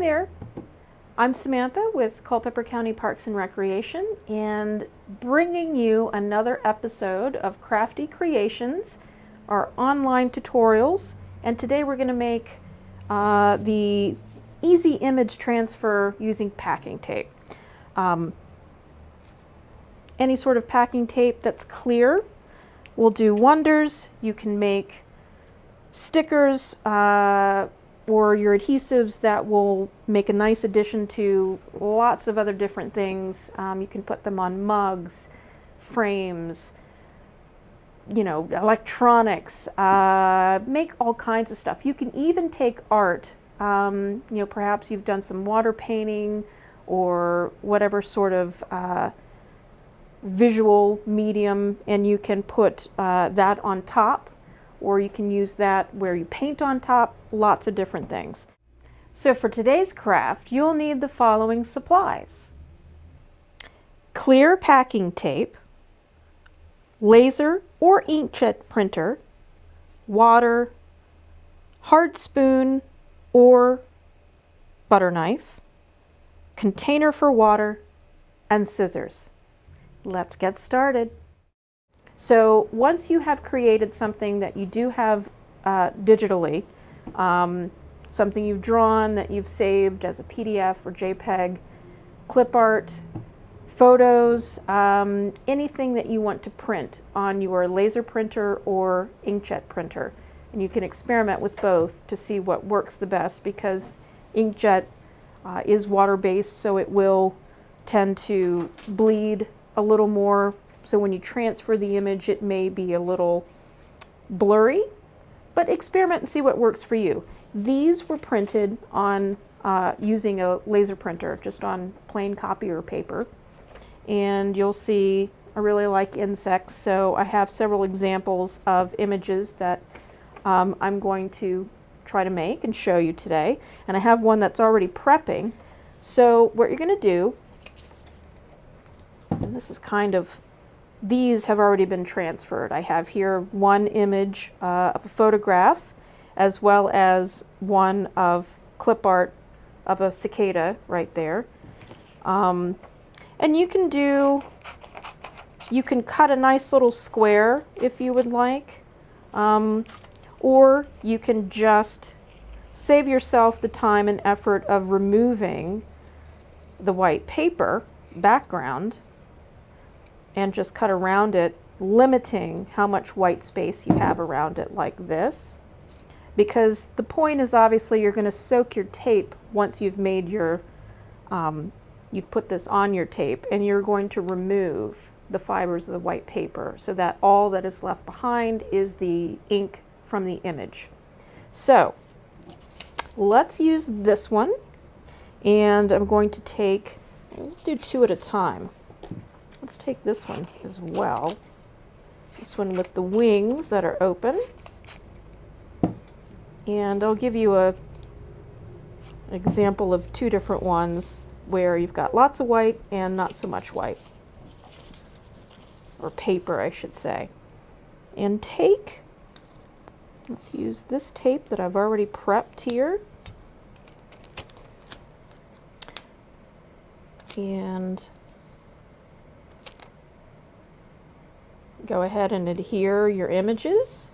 there, I'm Samantha with Culpeper County Parks and Recreation, and bringing you another episode of Crafty Creations, our online tutorials. And today we're going to make the easy image transfer using packing tape. Any sort of packing tape that's clear will do wonders. You can make stickers or your adhesives that will make a nice addition to lots of other different things. You can put them on mugs, frames, you know, electronics, make all kinds of stuff. You can even take art, you know, perhaps you've done some water painting or whatever sort of visual medium, and you can put that on top, or you can use that where you paint on top, lots of different things. So for today's craft, you'll need the following supplies: clear packing tape, laser or inkjet printer, water, hard spoon or butter knife, container for water, and scissors. Let's get started. So once you have created something that you do have digitally, something you've drawn that you've saved as a PDF or JPEG, clip art, photos, anything that you want to print on your laser printer or inkjet printer. And you can experiment with both to see what works the best, because inkjet is water-based, so it will tend to bleed a little more. So when you transfer the image, it may be a little blurry, but experiment and see what works for you. These were printed on using a laser printer, just on plain copier paper. And you'll see I really like insects, so I have several examples of images that I'm going to try to make and show you today. And I have one that's already prepping. So what you're going to do, and this is kind of, these have already been transferred. I have here one image of a photograph, as well as one of clip art of a cicada right there. And you can cut a nice little square if you would like, or you can just save yourself the time and effort of removing the white paper background and just cut around it, limiting how much white space you have around it, like this. Because the point is, obviously you're going to soak your tape once you've made your, you've put this on your tape, and you're going to remove the fibers of the white paper so that all that is left behind is the ink from the image. So let's use this one, and I'm going to take, we'll do two at a time. Let's take this one as well. This one with the wings that are open. And I'll give you an example of two different ones where you've got lots of white and not so much white. Or paper, I should say. And take, let's use this tape that I've already prepped here. And go ahead and adhere your images.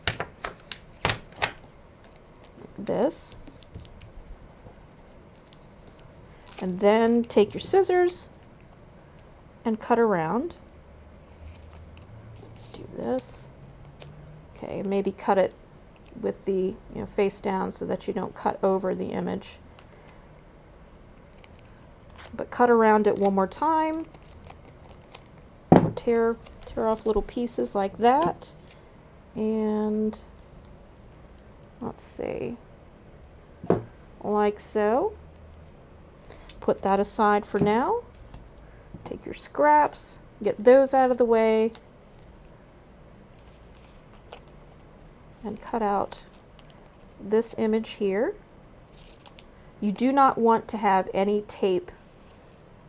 Like this. And then take your scissors and cut around. Let's do this. Okay, maybe cut it with the face down so that you don't cut over the image. But cut around it one more time. Or tear off little pieces like that. And let's see, like so. Put that aside for now. Take your scraps, get those out of the way, and cut out this image here. You do not want to have any tape,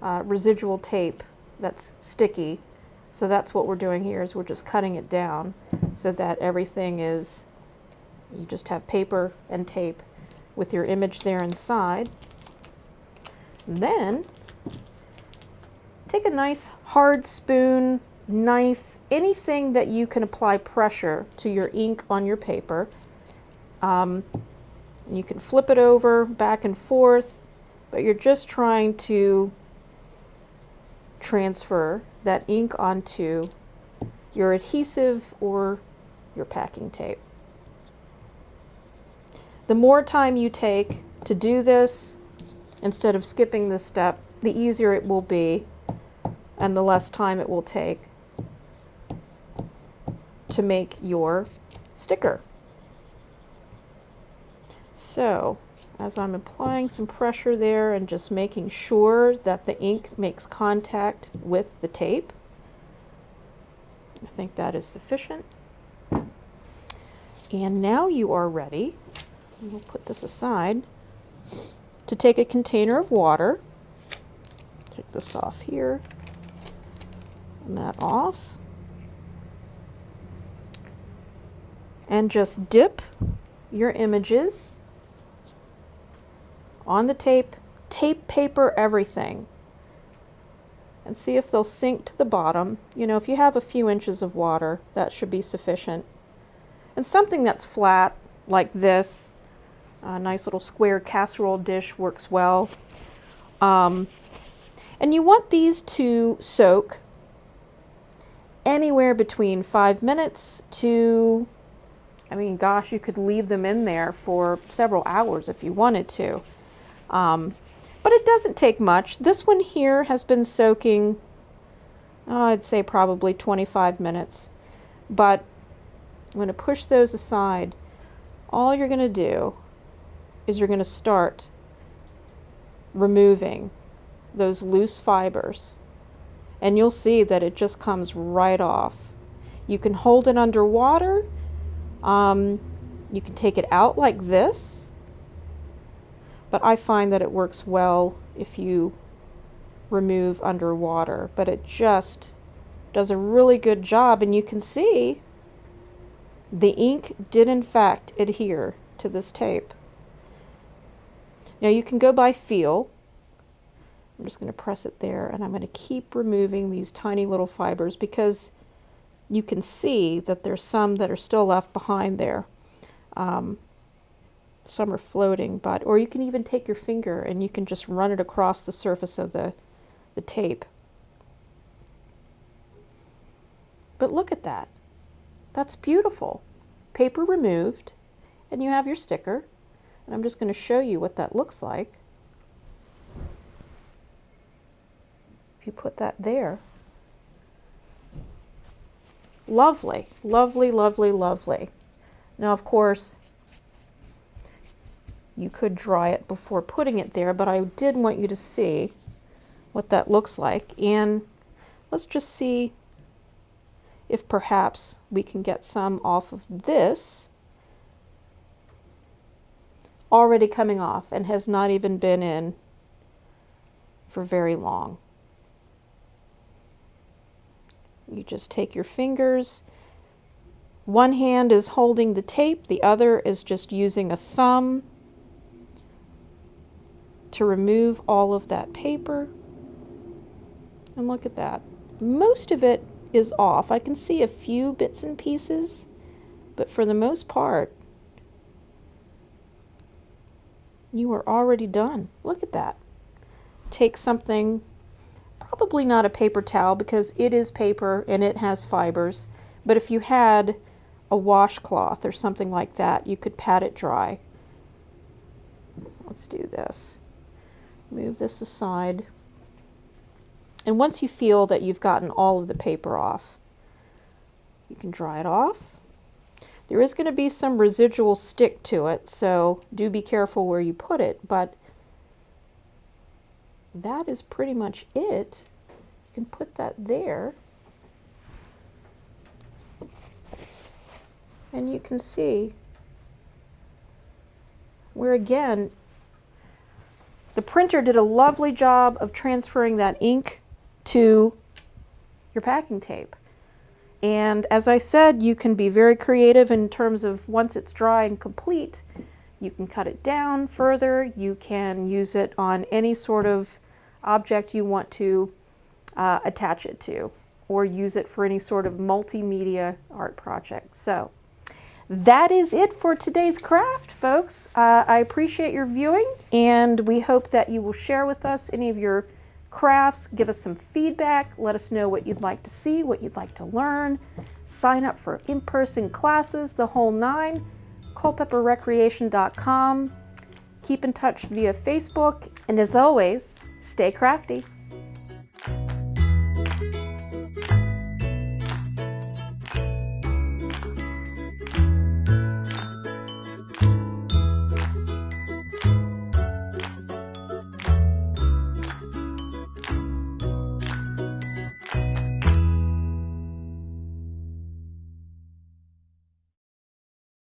residual tape that's sticky. So that's what we're doing here, is we're just cutting it down so that everything is, you just have paper and tape with your image there inside. Then take a nice hard spoon, knife, anything that you can apply pressure to your ink on your paper. You can flip it over back and forth, but you're just trying to transfer that ink onto your adhesive or your packing tape. The more time you take to do this, instead of skipping this step, the easier it will be and the less time it will take to make your sticker. So, as I'm applying some pressure there and just making sure that the ink makes contact with the tape, I think that is sufficient. And now you are ready, we'll put this aside, to take a container of water, take this off here, and that off, and just dip your images on the tape, paper, everything, and see if they'll sink to the bottom. You know, if you have a few inches of water, that should be sufficient. And something that's flat, like this, a nice little square casserole dish works well. And you want these to soak anywhere between 5 minutes to, I mean, gosh, you could leave them in there for several hours if you wanted to. But it doesn't take much. This one here has been soaking, I'd say probably 25 minutes. But I'm going to push those aside. All you're going to do is you're going to start removing those loose fibers. And you'll see that it just comes right off. You can hold it underwater. You can take it out like this. But I find that it works well if you remove underwater. But it just does a really good job. And you can see the ink did in fact adhere to this tape. Now you can go by feel. I'm just going to press it there, and I'm going to keep removing these tiny little fibers because you can see that there's some that are still left behind there. Some are floating, or you can even take your finger and you can just run it across the surface of the tape. But look at that. That's beautiful. Paper removed, and you have your sticker. And I'm just going to show you what that looks like. If you put that there. Lovely, lovely, lovely, lovely. Now, of course, you could dry it before putting it there, but I did want you to see what that looks like. And let's just see if perhaps we can get some off of this. Already coming off and has not even been in for very long. You just take your fingers. One hand is holding the tape, the other is just using a thumb to remove all of that paper. And look at that. Most of it is off. I can see a few bits and pieces, but for the most part, you are already done. Look at that. Take something, probably not a paper towel because it is paper and it has fibers, but if you had a washcloth or something like that, you could pat it dry. Let's do this. Move this aside. And once you feel that you've gotten all of the paper off, you can dry it off. There is going to be some residual stick to it, so do be careful where you put it, but that is pretty much it. You can put that there. And you can see where, again, the printer did a lovely job of transferring that ink to your packing tape. And as I said, you can be very creative in terms of once it's dry and complete, You can cut it down further. You can use it on any sort of object you want to attach it to, or use it for any sort of multimedia art project. So that is it for today's craft, folks. I appreciate your viewing, and we hope that you will share with us any of your crafts, give us some feedback, let us know what you'd like to see, what you'd like to learn, sign up for in-person classes, the whole nine, culpepperrecreation.com. Keep in touch via Facebook, and as always, stay crafty.